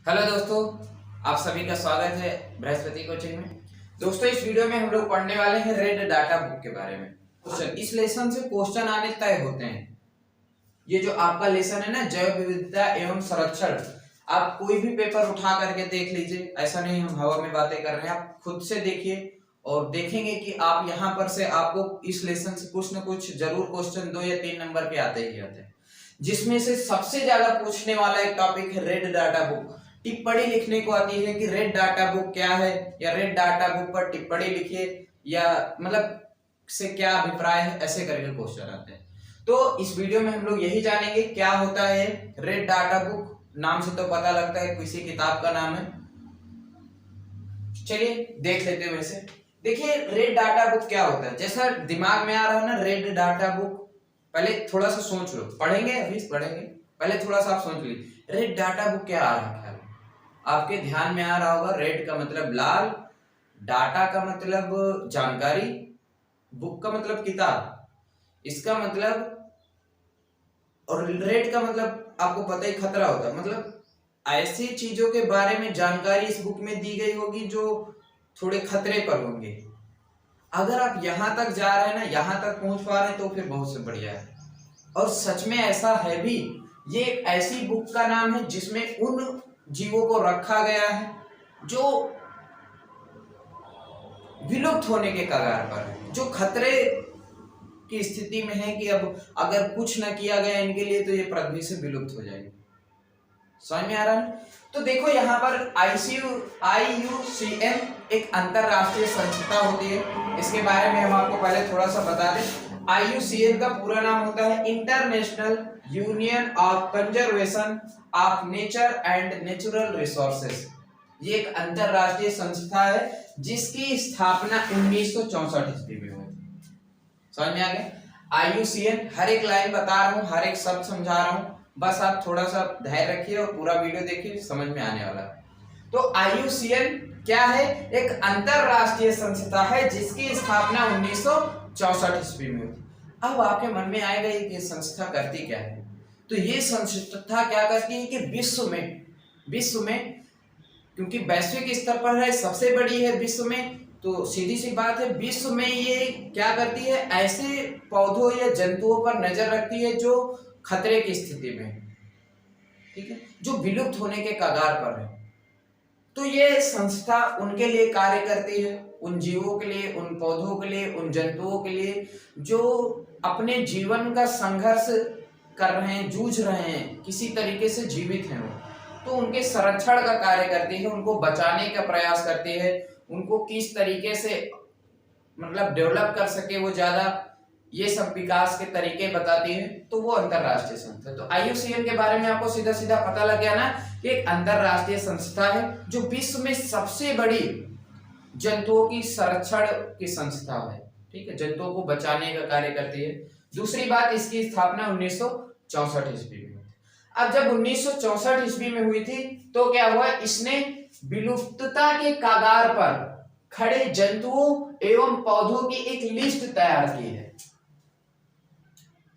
Hello दोस्तों, आप सभी का स्वागत है बृहस्पति कोचिंग में। दोस्तों, इस वीडियो में हम लोग पढ़ने वाले हैं रेड डाटा बुक के बारे में। क्वेश्चन, इस लेसन से क्वेश्चन आने तय होते हैं। ये जो आपका लेसन है ना, जैव विविधता एवं संरक्षण, आप कोई भी पेपर उठा करके देख लीजिए। ऐसा नहीं हम हवा में बातें कर रहे हैं, आप खुद से देखिए और देखेंगे कि आप यहाँ पर से आपको इस लेसन से कुछ न कुछ जरूर क्वेश्चन 2 या 3 नंबर के आते ही आते हैं। जिसमें से सबसे ज्यादा पूछने वाला एक टॉपिक है रेड डाटा बुक। टिप्पणी लिखने को आती है कि रेड डाटा बुक क्या है, या रेड डाटा बुक पर टिप्पणी लिखिए, या मतलब से क्या अभिप्राय है, ऐसे करके क्वेश्चन आते हैं। तो इस वीडियो में हम लोग यही जानेंगे क्या होता है रेड डाटा बुक। नाम से तो पता लगता है किसी किताब का नाम है। चलिए देख लेते हैं। वैसे देखिए, रेड डाटा बुक क्या होता है। जैसा दिमाग में आ रहा है ना रेड डाटा बुक, पहले थोड़ा सा सोच लो। पढ़ेंगे, अभी पढ़ेंगे, पहले थोड़ा सा आप सोच लीजिए रेड डाटा बुक क्या आ रहा है। ख्याल आपके ध्यान में आ रहा होगा, रेड का मतलब लाल, डाटा का मतलब जानकारी, बुक का मतलब किताब, इसका मतलब, और रेड का मतलब आपको पता ही खतरा होता है। मतलब ऐसी चीजों के बारे में जानकारी इस बुक में दी गई होगी जो थोड़े खतरे पर होंगे। अगर आप यहां तक जा रहे हैं ना, यहां तक पहुंच पा रहे हैं, तो फिर बहुत से बढ़िया है। और सच में ऐसा है भी। ये एक ऐसी बुक का नाम है जिसमें उन जीवों को रखा गया है जो विलुप्त होने के कगार पर है, जो खतरे की स्थिति में है कि अब अगर कुछ न किया गया इनके लिए तो ये पृथ्वी से विलुप्त हो जाएंगे। समझ में आ रहा है? तो देखो यहाँ पर IUCN एक अंतरराष्ट्रीय संस्था होती है। इसके बारे में हम आपको पहले थोड़ा सा बता दें। IUCN का पूरा नाम होता है international union of conservation of nature and natural resources. ये एक अंतरराष्ट्रीय संस्था है जिसकी स्थापना 1964 ईस्वी में हुई। समझ में आ गया? IUCN, हर एक लाइन बता रहा हूँ, हर एक शब्द समझा रहा हूँ, बस आप थोड़ा सा धैर्य रखिए और पूरा वीडियो देखिए, समझ में आने वाला है। तो IUCN क्या है? एक अंतरराष्ट्रीय संस्था है जिसकी स्थापना 1964 ईस्वी में हुई। अब आपके मन में आएगा ये संस्था करती क्या है। तो ये संस्था क्या करती है कि विश्व में क्योंकि वैश्विक स्तर पर है, सबसे बड़ी है विश्व में, तो सीधी सी बात है विश्व में ये क्या करती है, ऐसे पौधों या जंतुओं पर नजर रखती है जो खतरे की स्थिति में है, ठीक है, जो विलुप्त होने के कगार पर है। तो ये संस्था उनके लिए कार्य करती है, उन जीवों के लिए, उन पौधों के लिए, उन जंतुओं के लिए जो अपने जीवन का संघर्ष कर रहे हैं, जूझ रहे हैं, किसी तरीके से जीवित हैं वो। तो उनके संरक्षण का कार्य करती है, उनको बचाने का प्रयास करती है, उनको किस तरीके से मतलब डेवलप कर सके वो ज्यादा, ये सब विकास के तरीके बताती है। तो वो अंतरराष्ट्रीय संस्था। तो IUCN के बारे में आपको सीधा सीधा पता लग गया ना कि एक अंतरराष्ट्रीय संस्था है जो विश्व में सबसे बड़ी जंतुओं की संरक्षण की संस्था है, ठीक है, जंतुओं को बचाने का कार्य करती है। दूसरी बात, इसकी स्थापना 1964 ईस्वी में। अब जब 1964 ईस्वी में हुई थी तो क्या हुआ, इसने विलुप्तता के कगार पर खड़े जंतुओं एवं पौधों की एक लिस्ट तैयार की है।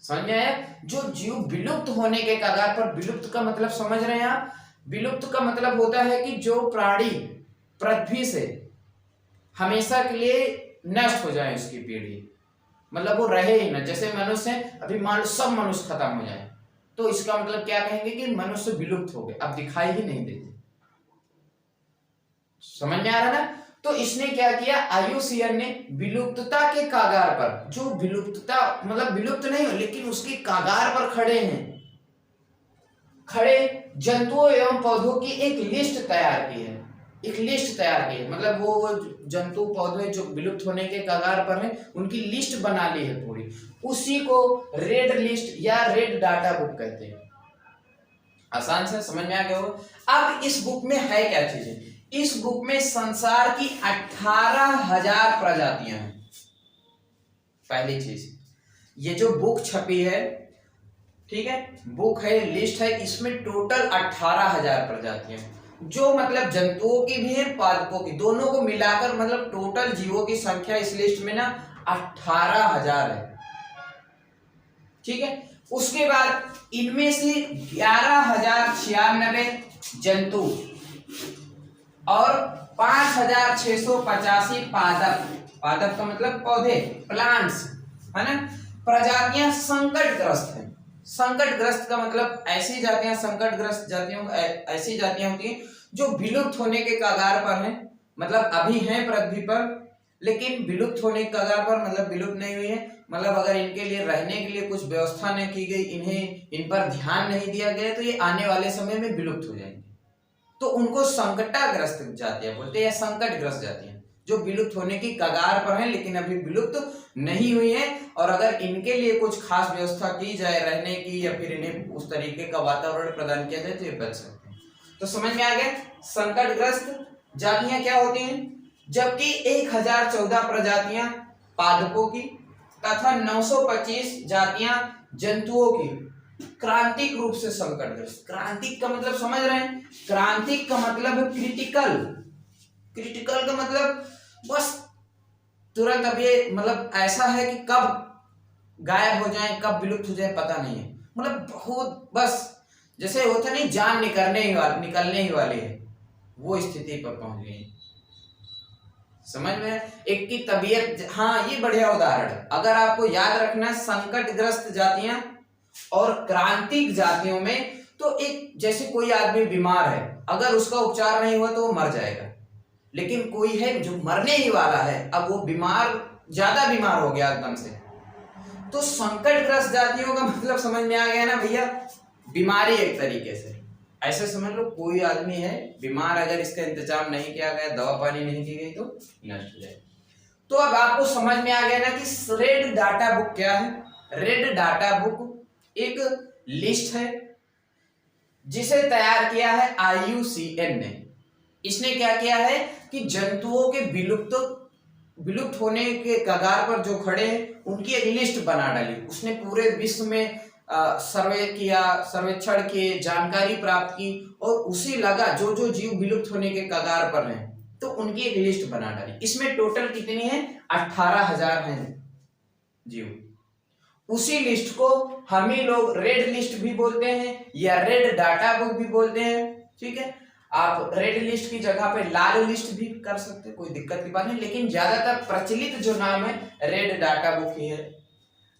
समझ आया? जो जीव विलुप्त होने के कगार पर, विलुप्त का मतलब समझ रहे हैं आप? विलुप्त का मतलब होता है कि जो प्राणी पृथ्वी से हमेशा के लिए नष्ट हो जाए, उसकी पीढ़ी, मतलब वो रहे ही ना। जैसे मनुष्य है, अभी मान लो सब मनुष्य खत्म हो जाए, तो इसका मतलब क्या कहेंगे कि मनुष्य विलुप्त हो गए, अब दिखाई ही नहीं देते। समझ में आ रहा ना? तो इसने क्या किया, IUCN ने विलुप्तता के कागार पर, जो विलुप्तता मतलब विलुप्त नहीं हो लेकिन उसकी कागार पर खड़े हैं, खड़े जंतुओं एवं पौधों की एक लिस्ट तैयार की है। एक लिस्ट तैयार की है, मतलब वो जंतु पौधे जो विलुप्त होने के कगार पर हैं, उनकी लिस्ट बना ली है पूरी। उसी को रेड लिस्ट या रेड डाटा बुक कहते हैं। आसान से समझ में आ गया होगा। अब इस बुक में है क्या चीजें? इस बुक में संसार की 18,000 प्रजातियां हैं। पहली चीज, ये जो बुक छपी है, ठीक है, बुक है, लिस्ट है, इसमें टोटल 18,000 प्रजातियां, जो मतलब जंतुओं की भी है, पादपों की, दोनों को मिलाकर मतलब टोटल जीवों की संख्या इस लिस्ट में ना 18,000 है, ठीक है। उसके बाद इनमें से 11,096 जंतु और 5685 पादप, पादप का मतलब पौधे, प्लांट्स, है ना, प्रजातियां संकटग्रस्त हैं। संकटग्रस्त का मतलब ऐसी जातियां, संकटग्रस्त जातियों, ऐसी जातियां होती हैं जो विलुप्त होने के कगार पर हैं, मतलब अभी हैं पृथ्वी पर लेकिन विलुप्त होने के कगार पर, मतलब विलुप्त नहीं हुई है, मतलब अगर इनके लिए रहने के लिए कुछ व्यवस्था नहीं की गई, इन्हें इन पर ध्यान नहीं दिया गया तो ये आने वाले समय में विलुप्त हो जाएंगे। तो उनको संकटाग्रस्त जातियां बोलते हैं या संकटग्रस्त जातियां, जो विलुप्त होने की कगार पर हैं लेकिन अभी विलुप्त नहीं हुई है, और अगर इनके लिए कुछ खास व्यवस्था की जाए रहने की या फिर इन्हें उस तरीके का वातावरण प्रदान किया जाए तो ये बच सकते हैं। तो समझ में आ गया, संकटग्रस्त जातियां क्या होती हैं, जबकि 1014 प्रजातियां पादपों की तथा 925 जातियां जंतुओं की क्रांतिक रूप से संकटग्रस्त। क्रांतिक का मतलब समझ रहे हैं, क्रांतिक का मतलब क्रिटिकल, क्रिटिकल का मतलब बस तुरंत अब ये मतलब ऐसा है कि कब गायब हो जाए कब विलुप्त हो जाए पता नहीं है, मतलब बहुत बस जैसे होता नहीं जान निकलने ही वाली है, वो स्थिति पर पहुंच गई। समझ में, एक की तबीयत, हाँ ये बढ़िया उदाहरण है। अगर आपको याद रखना है संकटग्रस्त जातियां और क्रांतिक जातियों में, तो एक जैसे कोई आदमी बीमार है, अगर उसका उपचार नहीं हुआ तो वो मर जाएगा, लेकिन कोई है जो मरने ही वाला है, अब वो बीमार, ज्यादा बीमार हो गया एकदम से, तो संकटग्रस्त जातियों का मतलब समझ में आ गया ना भैया, बीमारी एक तरीके से ऐसे समझ लो कोई आदमी है बीमार, अगर इसका इंतजाम नहीं किया गया, दवा पानी नहीं की गई तो नष्ट हो जाएगा। तो अब आपको समझ में आ गया ना कि रेड डाटा बुक क्या है। रेड डाटा बुक एक लिस्ट है जिसे तैयार किया है IUCN ने। इसने क्या किया है कि जंतुओं के विलुप्त होने के कगार पर जो खड़े हैं उनकी एक लिस्ट बना डाली। उसने पूरे विश्व में सर्वे किया, सर्वेक्षण किए, जानकारी प्राप्त की, और उसी लगा जो जो जीव विलुप्त होने के कगार पर हैं तो उनकी एक लिस्ट बना डाली। इसमें टोटल कितनी है, 18,000 हैं जीव। उसी लिस्ट को हम ही लोग रेड लिस्ट भी बोलते हैं या रेड डाटा बुक भी बोलते हैं, ठीक है। आप रेड लिस्ट की जगह पे लाल लिस्ट भी कर सकते हैं, कोई दिक्कत की बात नहीं, लेकिन ज्यादातर प्रचलित जो नाम है रेड डाटा बुक ही है,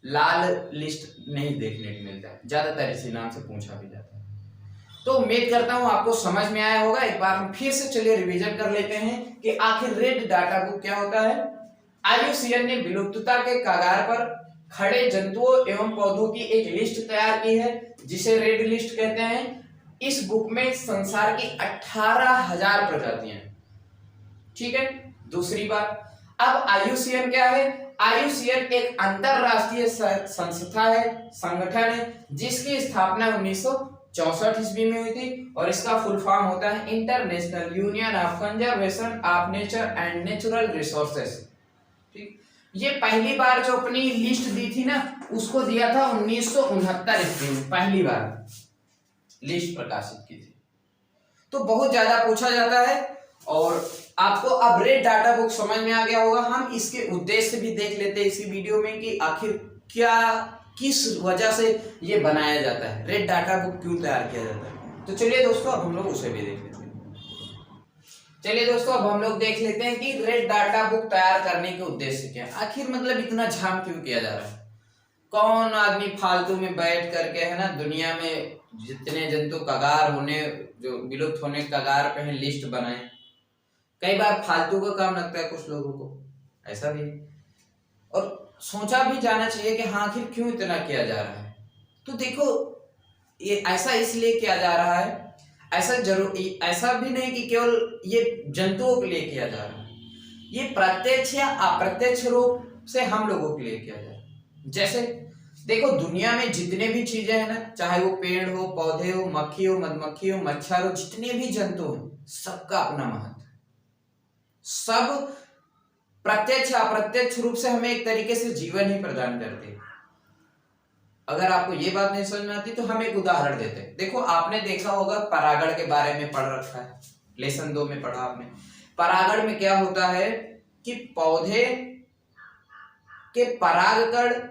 लाल लिस्ट नहीं देखने को मिलता है, ज्यादातर इसी नाम से पूछा भी जाता है। तो उम्मीद करता हूं आपको समझ में आया होगा। एक बार हम फिर से चलिए रिवीजन कर लेते हैं कि आखिर रेड डाटा बुक क्या होता है। IUCN ने विलुप्तता के कगार पर खड़े जंतुओं एवं पौधों की एक लिस्ट तैयार की है जिसे रेड लिस्ट कहते हैं। इस बुक में संसार की 18,000 प्रजातियां, ठीक है। दूसरी बात, अब IUCN क्या है, IUCN एक अंतरराष्ट्रीय संस्था है, संगठन है, जिसकी स्थापना 1964 ईस्वी में हुई थी, और इसका फुल फॉर्म होता है international union of conservation of nature and natural resources, ठीक। ये पहली बार जो अपनी लिस्ट दी थी ना, उसको दिया था 1969 ईस्वी में, पहली बार लिस्ट प्रकाशित की थी। तो बहुत ज्यादा पूछा जाता है, और आपको अब रेड डाटा बुक समझ में आ गया होगा। हम इसके उद्देश्य भी देख लेते हैं इसी वीडियो में कि आखिर क्या, किस वजह से ये बनाया जाता है, रेड डाटा बुक क्यों तैयार किया जाता है। तो चलिए दोस्तों अब हम लोग उसे भी देख लेते हैं। चलिए दोस्तों अब हम लोग देख लेते हैं कि रेड डाटा बुक तैयार करने के उद्देश्य क्या है, आखिर मतलब इतना झाम क्यों किया जा रहा है। कौन आदमी फालतू में बैठ करके, है ना, दुनिया में जितने जंतु कगार होने, जो विलुप्त होने कगार पे हैं, लिस्ट बनाए। कई बार फालतू का काम लगता है कुछ लोगों को, ऐसा भी है। और सोचा भी जाना चाहिए कि हाँ आखिर क्यों इतना किया जा रहा है। तो देखो ये ऐसा इसलिए किया जा रहा है, ऐसा भी नहीं कि केवल ये जंतुओं के लिए किया जा रहा है, ये प्रत्यक्ष या अप्रत्यक्ष रूप से हम लोगों के लिए किया जा रहा है। जैसे देखो दुनिया में जितने भी चीजें हैं ना, चाहे वो पेड़ हो, पौधे हो, मक्खी हो, मधुमक्खी हो, मच्छर हो, जितने भी जंतु हैं, सबका अपना महत्व है। सब प्रत्यक्ष अप्रत्यक्ष रूप से हमें एक तरीके से जीवन ही प्रदान करते हैं। अगर आपको ये बात नहीं समझ में आती तो हम एक उदाहरण देते हैं। देखो आपने देखा होगा, परागण के बारे में पढ़ रखा है, लेसन 2 में पढ़ा आपने। परागण में क्या होता है कि पौधे के परागकण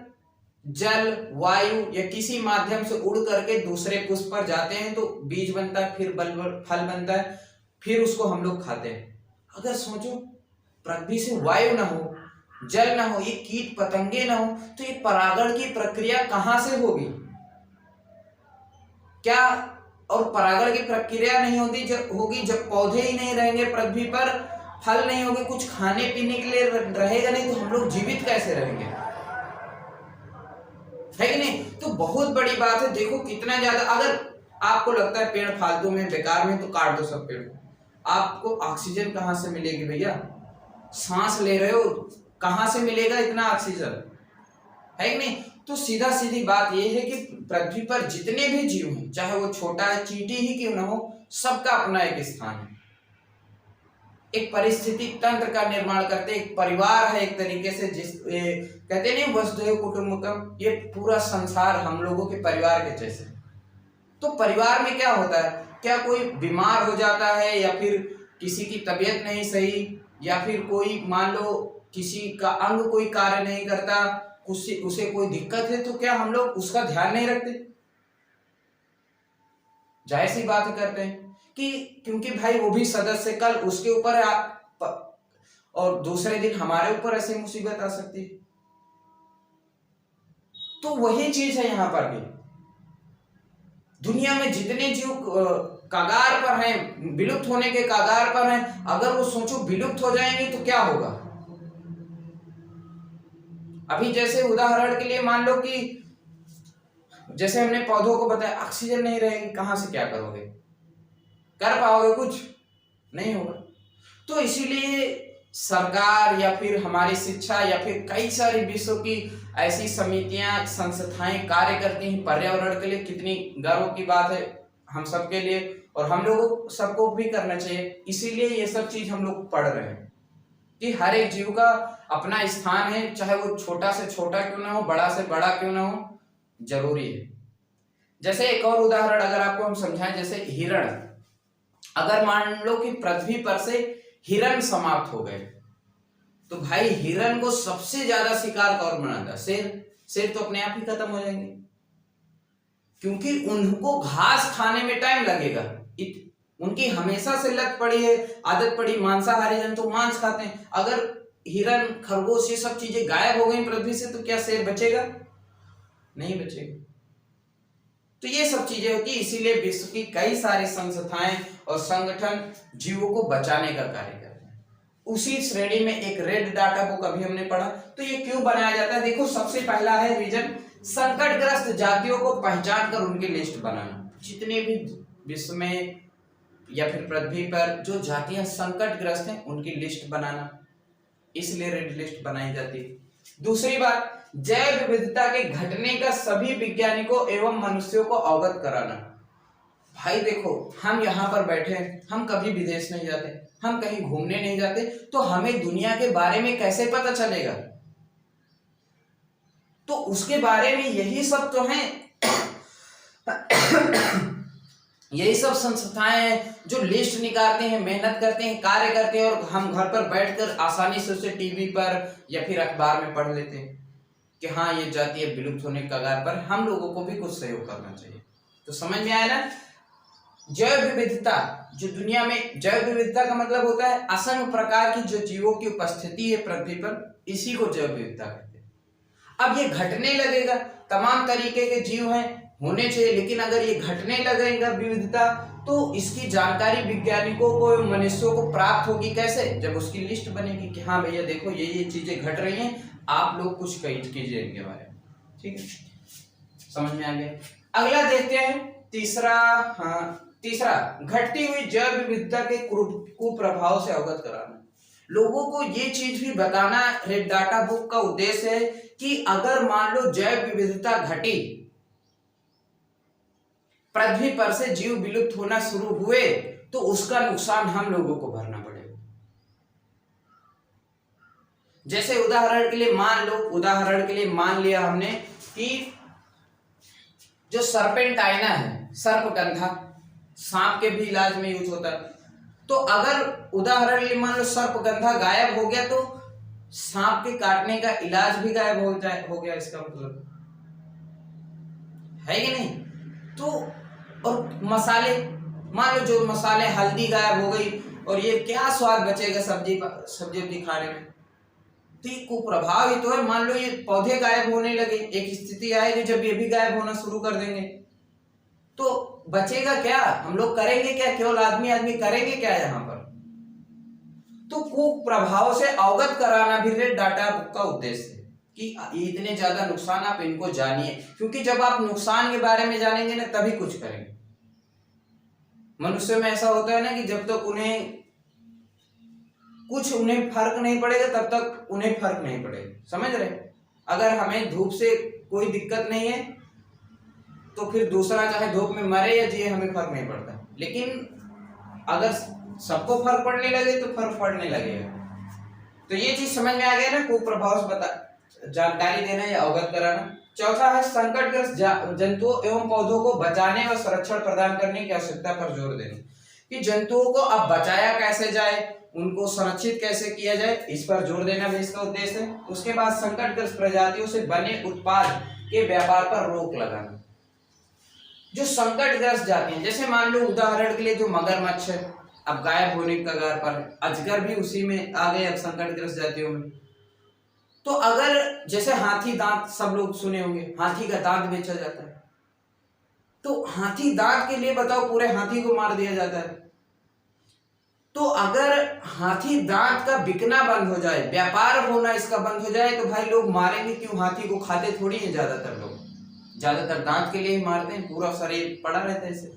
जल, वायु या किसी माध्यम से उड़ करके दूसरे पुष्प पर जाते हैं तो बीज बनता है, फिर फल बनता है, फिर उसको हम लोग खाते हैं। अगर सोचो पृथ्वी से वायु ना हो, जल ना हो, ये कीट पतंगे ना हो, तो ये परागण की प्रक्रिया कहां से होगी? क्या और परागण की प्रक्रिया नहीं होती जब पौधे ही नहीं रहेंगे पृथ्वी पर, फल नहीं होंगे, कुछ खाने पीने के लिए रहेगा नहीं, तो हम लोग जीवित कैसे रहेंगे? है कि नहीं? तो बहुत बड़ी बात है। देखो कितना ज्यादा, अगर आपको लगता है पेड़ फालतू में बेकार में, तो काट दो सब पेड़। आपको ऑक्सीजन कहां से मिलेगी भैया? सांस ले रहे हो, कहां से मिलेगा इतना ऑक्सीजन? है कि नहीं? तो सीधा सीधी बात यह है कि पृथ्वी पर जितने भी जीव हैं, चाहे वो छोटा चींटी ही क्यों ना हो, सबका अपना एक स्थान है, एक परिस्थितिक तंत्र का निर्माण करते, एक परिवार है एक तरीके से, कहते नहीं वसुधैव कुटुंबकम, ये पूरा संसार हम लोगों के परिवार के जैसे। तो परिवार में क्या होता है? क्या कोई बीमार हो जाता है, या फिर किसी की तबीयत नहीं सही, या फिर कोई मान लो किसी का अंग कोई कार्य नहीं करता, उसे कोई दिक्कत है, तो क्या हम लोग उसका ध्यान नहीं रखते? जाहिर सी बात करते हैं कि क्योंकि भाई वो भी सदस्य, कल उसके ऊपर और दूसरे दिन हमारे ऊपर ऐसी मुसीबत आ सकती है। तो वही चीज है यहां पर भी। दुनिया में जितने जीव कगार पर हैं, विलुप्त होने के कगार पर हैं, अगर वो सोचो विलुप्त हो जाएंगे तो क्या होगा? अभी जैसे उदाहरण के लिए मान लो कि जैसे हमने पौधों को बताया, ऑक्सीजन नहीं रहेगी, कहां से क्या करोगे? कर पाओगे? कुछ नहीं होगा। तो इसीलिए सरकार या फिर हमारी शिक्षा या फिर कई सारी विश्व की ऐसी समितियां, संस्थाएं कार्य करती हैं पर्यावरण के लिए। कितनी गर्व की बात है हम सबके लिए, और हम लोगों सबको भी करना चाहिए। इसीलिए ये सब चीज हम लोग पढ़ रहे हैं कि हर एक जीव का अपना स्थान है, चाहे वो छोटा से छोटा क्यों ना हो, बड़ा से बड़ा क्यों ना हो, जरूरी है। जैसे एक और उदाहरण अगर आपको हम समझाएं, जैसे हिरण। अगर मान लो कि पृथ्वी पर से हिरण समाप्त हो गए, तो भाई हिरण को सबसे ज्यादा शिकार कौन बनाता है? शेर। शेर तो अपने आप ही खत्म हो जाएंगे, क्योंकि उनको घास खाने में टाइम लगेगा। उनकी हमेशा से लत पड़ी है, आदत पड़ी, मांसाहारी जन तो मांस खाते हैं। अगर हिरण, खरगोश, ये सब चीजें गायब हो गई पृथ्वी से, तो क्या शेर बचेगा? नहीं बचेगा। तो ये सब चीजें होती है। इसीलिए विश्व की कई सारी संस्थाएं और संगठन जीवों को बचाने का कार्य करते हैं। उसी श्रेणी में एक रेड डाटा बुक अभी हमने पढ़ा। तो ये क्यों बनाया जाता है? देखो, सबसे पहला है रीजन, संकटग्रस्त जातियों को पहचान कर उनकी लिस्ट बनाना। जितने भी विश्व में या फिर पृथ्वी पर जो जातियां संकटग्रस्त हैं, उनकी लिस्ट बनाना, इसलिए रेड लिस्ट बनाई जाती है। दूसरी बात, जैव विविधता के घटने का सभी वैज्ञानिकों एवं मनुष्यों को अवगत कराना। भाई देखो, हम यहाँ पर बैठे हैं, हम कभी विदेश नहीं जाते, हम कहीं घूमने नहीं जाते, तो हमें दुनिया के बारे में कैसे पता चलेगा? तो उसके बारे में यही सब तो हैं यही सब संस्थाएं हैं जो लिस्ट निकालते हैं, मेहनत करते हैं, कार्य करते हैं, और हम घर पर बैठकर आसानी से उसे टीवी पर या फिर अखबार में पढ़ लेते हैं कि हाँ ये जाति अब विलुप्त होने के कगार पर। हम लोगों को भी कुछ सहयोग करना चाहिए। तो समझ में आया ना? जैव विविधता, जो दुनिया में जैव विविधता का मतलब होता है असंख्य प्रकार की जो जीवों की उपस्थिति है पृथ्वी पर, इसी को जैव विविधता कहते हैं। अब ये घटने लगेगा, तमाम तरीके के जीव हैं, होने चाहिए, लेकिन अगर ये घटने लगेगा विविधता, तो इसकी जानकारी वैज्ञानिकों को, मनुष्यों को प्राप्त होगी कैसे? जब उसकी लिस्ट बनेगी कि हाँ भैया देखो ये चीजें घट रही हैं, आप लोग कुछ कीजिए इनके बारे में। ठीक है, समझ में आ गया? अगला देखते हैं तीसरा। तीसरा, घटती हुई जैव विविधता के कुप्रभाव से अवगत कराना। लोगों को ये चीज भी बताना रेड डाटा बुक का उद्देश्य है कि अगर मान लो जैव विविधता घटी, पृथ्वी पर से जीव विलुप्त होना शुरू हुए, तो उसका नुकसान हम लोगों को भरना पड़ेगा। जैसे उदाहरण के लिए मान लिया हमने कि जो सर्पेंटाइना है, सर्पगंधा, सांप के भी इलाज में यूज होता है। तो अगर उदाहरण के लिए मान लो सर्पगंधा गायब हो गया, तो सांप के काटने का इलाज भी गायब हो गया, इसका मतलब है कि नहीं? तो और मसाले, मान लो जो मसाले, हल्दी गायब हो गई और ये क्या स्वाद बचेगा सब्जी खाने में। तो ये कुप्रभाव ही तो है। मान लो ये पौधे गायब होने लगे, एक स्थिति आएगी जब ये भी गायब होना शुरू कर देंगे, तो बचेगा क्या? हम लोग करेंगे क्या? केवल आदमी करेंगे क्या यहाँ पर? तो कुप्रभाव से अवगत कराना भी रेड डाटा बुक का उद्देश्य है कि इतने ज्यादा नुकसान आप इनको जानिए, क्योंकि जब आप नुकसान के बारे में जानेंगे ना तभी कुछ करेंगे। मनुष्य में ऐसा होता है ना कि जब तक उन्हें फर्क नहीं पड़ेगा तब तक उन्हें फर्क नहीं पड़ेगा, समझ रहे? अगर हमें धूप से कोई दिक्कत नहीं है तो फिर दूसरा चाहे धूप में मरे या जिए हमें फर्क नहीं पड़ता, लेकिन अगर सबको फर्क पड़ने लगे तो फर्क पड़ने लगेगा। तो ये चीज समझ में आ गया ना, कुप्रभाव से जानकारी देना या अवगत कराना। चौथा है संकटग्रस्त जंतुओं एवं पौधों को बचाने और संरक्षण प्रदान करने की आवश्यकता पर जोर देना, कि जंतुओं को अब बचाया कैसे जाए, उनको संरक्षित कैसे किया जाए, इस पर जोर देना भी इसका उद्देश्य है। उसके बाद संकटग्रस्त प्रजातियों से बने उत्पाद के व्यापार पर रोक लगाना। जो संकटग्रस्त जाति हैं, जैसे मान लो उदाहरण के लिए जो मगरमच्छ है अब गायब होने के कगार पर है, अजगर भी उसी में आ गए अब संकटग्रस्त जातियों में। तो अगर जैसे हाथी दांत, सब लोग सुने होंगे हाथी का दांत बेचा जाता है, तो हाथी दांत के लिए बताओ पूरे हाथी को मार दिया जाता है। तो अगर हाथी दांत का बिकना बंद हो जाए, व्यापार होना इसका बंद हो जाए, तो भाई लोग मारेंगे क्यों? हाथी को खाते थोड़ी है, ज्यादातर लोग ज्यादातर दांत के लिए ही मारते हैं, पूरा शरीर पड़ा रहता है, इससे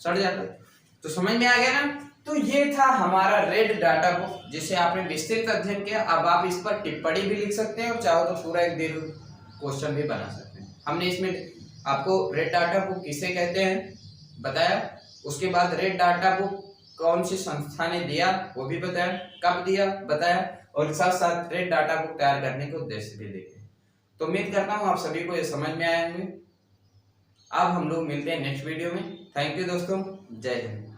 सड़ जाता है। तो समझ में आ गया ना? तो ये था हमारा रेड डाटा बुक, जिसे आपने विस्तृत अध्ययन किया। अब आप इस पर टिप्पणी भी लिख सकते हैं और चाहो तो पूरा एक दीर्घ क्वेश्चन भी बना सकते हैं। हमने इसमें आपको रेड डाटा बुक किसे कहते हैं बताया, उसके बाद रेड डाटा बुक कौन सी संस्था ने दिया वो भी बताया, कब दिया बताया, और साथ साथ रेड डाटा बुक तैयार करने के उद्देश्य भी देखे। तो उम्मीद करता हूँ आप सभी को ये समझ में आए होंगे। अब हम लोग मिलते हैं नेक्स्ट वीडियो में। थैंक यू दोस्तों, जय हिंद।